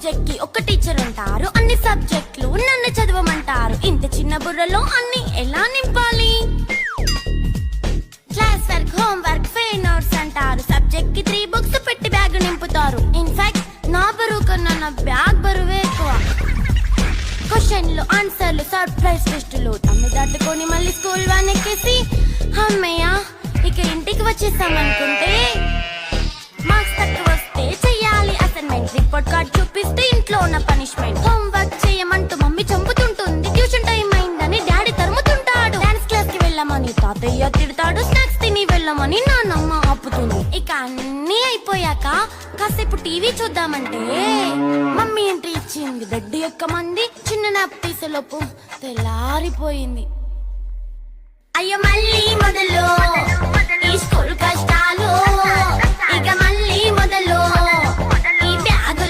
Subject కి ఒక teacher ఉంటారు, అన్ని సబ్జెక్టులు నన్ను చదవమంటారు. ఇంత చిన్న బుర్రలో అన్ని ఎలా నింపాలి? Class work, home work, fair notes అంటారు. సబ్జెక్ట్ కి 3 బుక్స్ పెట్టి బ్యాగ్ నింపుతారు. ఇన్ఫాక్ట్ నా బరువు కన్నా నా బ్యాగ్ బరువే ఎక్కువ. క్వశ్చన్లు, ఆన్సర్లు, సర్ప్రైజ్ టెస్టులు తమ్మి దాటుకొని మళ్ళీ స్కూల్ వ్యాన్ ఎక్కేసి అమ్మయ్య ఇక ఇంటికి వచ్చేసామనుకుంటే మార్క్స్ తక్కువ వస్తే చెయ్యాలి అసైన్మెంట్. రిపోర్ట్ కార్డ్ చూపిస్తే ఇంట్లో ఉన్న పనిష్మెంట్. హోమ్ వర్క్ చేయమంటూ మమ్మీ చంపుతుంటుంది. ట్యూషన్ టైం అయిందని డాడీ తరుముతుంటాడు. డాన్స్ క్లాస్ కి వెళ్ళమని తాతయ్య తిడతాడు. స్నాక్స్ తిని వెళ్ళమని నాన్నమ్మ ఆపుతుంది. ఇక అన్నీ అయిపోయాక కాసేపు టీవీ చూద్దామంటే మమ్మీ ఎంట్రీ ఇచ్చింది. బెడ్ ఎక్కమంది. చిన్న నాప్ తీసేలోపు తెల్లారిపోయింది. అయ్యో మళ్ళీ మొదలు ఈ స్కూల్ కష్టాలు.